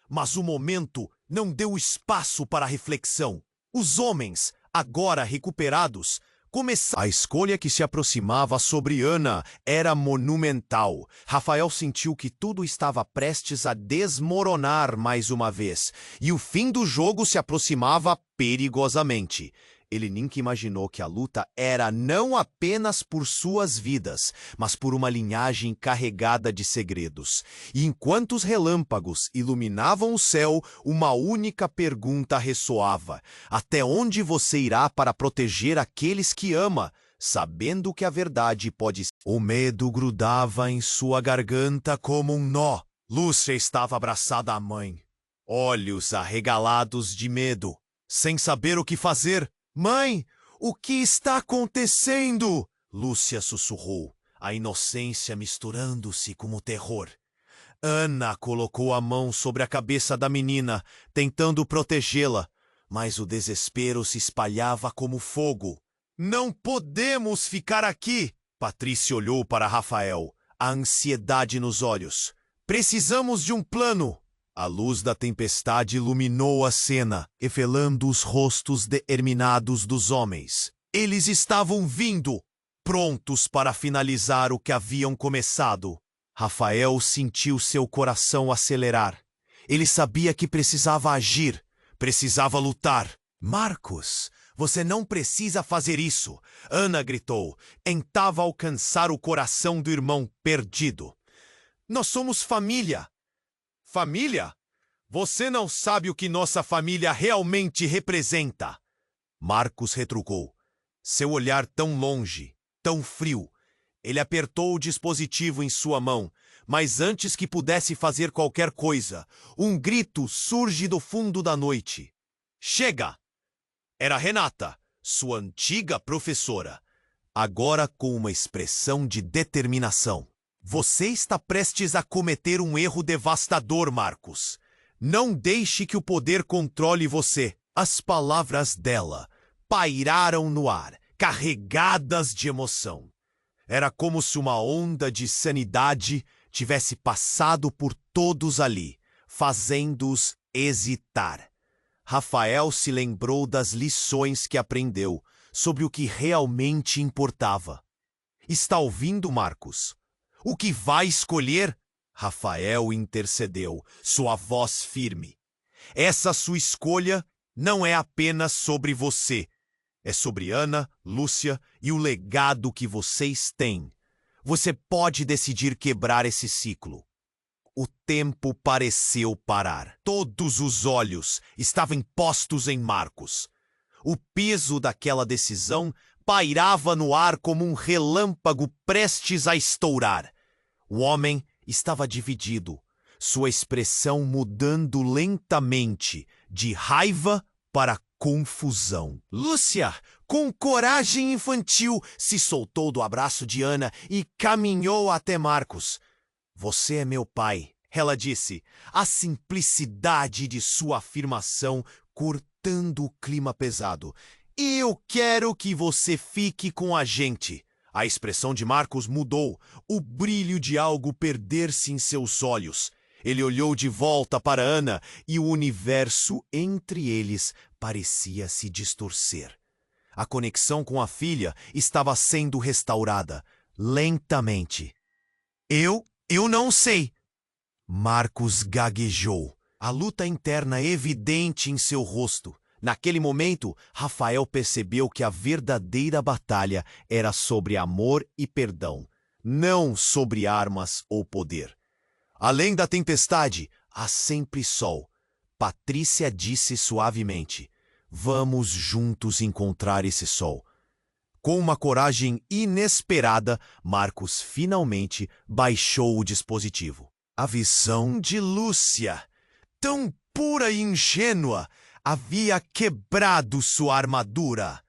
Mas o momento não deu espaço para reflexão. Os homens, agora recuperados, começaram. A escolha que se aproximava sobre Ana era monumental. Rafael sentiu que tudo estava prestes a desmoronar mais uma vez, e o fim do jogo se aproximava perigosamente. Ele nunca imaginou que a luta era não apenas por suas vidas, mas por uma linhagem carregada de segredos. E enquanto os relâmpagos iluminavam o céu, uma única pergunta ressoava: até onde você irá para proteger aqueles que ama, sabendo que a verdade pode ser? O medo grudava em sua garganta como um nó. Lúcia estava abraçada à mãe, olhos arregalados de medo, sem saber o que fazer. Mãe, o que está acontecendo? Lúcia sussurrou, a inocência misturando-se com o terror. Ana colocou a mão sobre a cabeça da menina, tentando protegê-la, mas o desespero se espalhava como fogo. Não podemos ficar aqui! Patrícia olhou para Rafael, a ansiedade nos olhos. Precisamos de um plano! A luz da tempestade iluminou a cena, revelando os rostos determinados dos homens. Eles estavam vindo, prontos para finalizar o que haviam começado. Rafael sentiu seu coração acelerar. Ele sabia que precisava agir, precisava lutar. Marcos, você não precisa fazer isso, Ana gritou. Tentava alcançar o coração do irmão perdido. Nós somos família. Família? Você não sabe o que nossa família realmente representa. Marcos retrucou. Seu olhar tão longe, tão frio. Ele apertou o dispositivo em sua mão, mas antes que pudesse fazer qualquer coisa, um grito surge do fundo da noite. Chega! Era Renata, sua antiga professora. agora com uma expressão de determinação. Você está prestes a cometer um erro devastador, Marcos. Não deixe que o poder controle você. As palavras dela pairaram no ar, carregadas de emoção. Era como se uma onda de sanidade tivesse passado por todos ali, fazendo-os hesitar. Rafael se lembrou das lições que aprendeu sobre o que realmente importava. Está ouvindo, Marcos? O que vai escolher? Rafael intercedeu, sua voz firme. Essa sua escolha não é apenas sobre você. É sobre Ana, Lúcia e o legado que vocês têm. Você pode decidir quebrar esse ciclo. O tempo pareceu parar. Todos os olhos estavam postos em Marcos. O peso daquela decisão pairava no ar como um relâmpago prestes a estourar. O homem estava dividido, sua expressão mudando lentamente de raiva para confusão. Lúcia, com coragem infantil, se soltou do abraço de Ana e caminhou até Marcos. Você é meu pai, ela disse, a simplicidade de sua afirmação cortando o clima pesado. Eu quero que você fique com a gente. A expressão de Marcos mudou, o brilho de algo perder-se em seus olhos. Ele olhou de volta para Ana e o universo entre eles parecia se distorcer. A conexão com a filha estava sendo restaurada, lentamente. Eu não sei. Marcos gaguejou, a luta interna evidente em seu rosto. Naquele momento, Rafael percebeu que a verdadeira batalha era sobre amor e perdão, não sobre armas ou poder. Além da tempestade, há sempre sol. Patrícia disse suavemente, vamos juntos encontrar esse sol. Com uma coragem inesperada, Marcos finalmente baixou o dispositivo. A visão de Lúcia, tão pura e ingênua, havia quebrado sua armadura.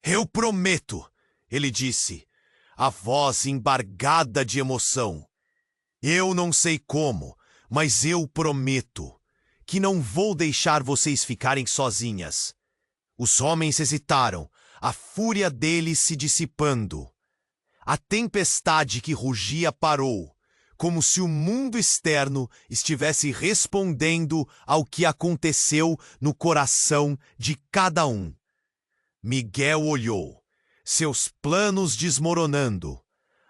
Eu prometo, ele disse, a voz embargada de emoção. Eu não sei como, mas eu prometo que não vou deixar vocês ficarem sozinhas. Os homens hesitaram, a fúria deles se dissipando. A tempestade que rugia parou, como se o mundo externo estivesse respondendo ao que aconteceu no coração de cada um. Miguel olhou, seus planos desmoronando.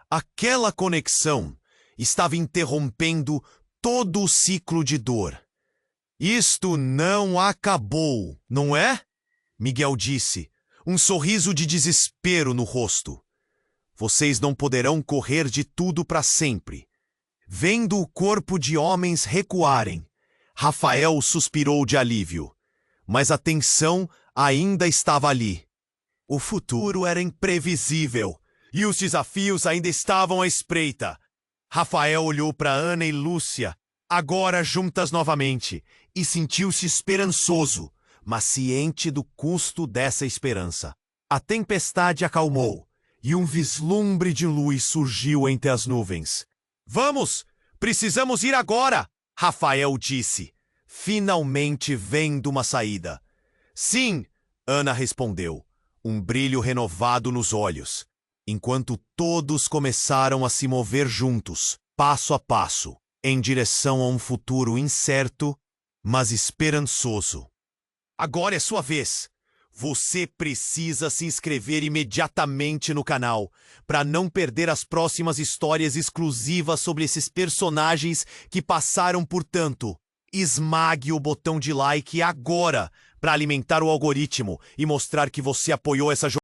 Aquela conexão estava interrompendo todo o ciclo de dor. Isto não acabou, não é? Miguel disse, um sorriso de desespero no rosto. Vocês não poderão correr de tudo para sempre. Vendo o corpo de homens recuarem, Rafael suspirou de alívio, mas a tensão ainda estava ali. O futuro era imprevisível e os desafios ainda estavam à espreita. Rafael olhou para Ana e Lúcia, agora juntas novamente, e sentiu-se esperançoso, mas ciente do custo dessa esperança. A tempestade acalmou e um vislumbre de luz surgiu entre as nuvens. Vamos! Precisamos ir agora! Rafael disse, finalmente vendo uma saída. Sim, Ana respondeu, um brilho renovado nos olhos, enquanto todos começaram a se mover juntos, passo a passo, em direção a um futuro incerto, mas esperançoso. Agora é sua vez! Você precisa se inscrever imediatamente no canal para não perder as próximas histórias exclusivas sobre esses personagens que passaram por tanto. Esmague o botão de like agora para alimentar o algoritmo e mostrar que você apoiou essa jornada.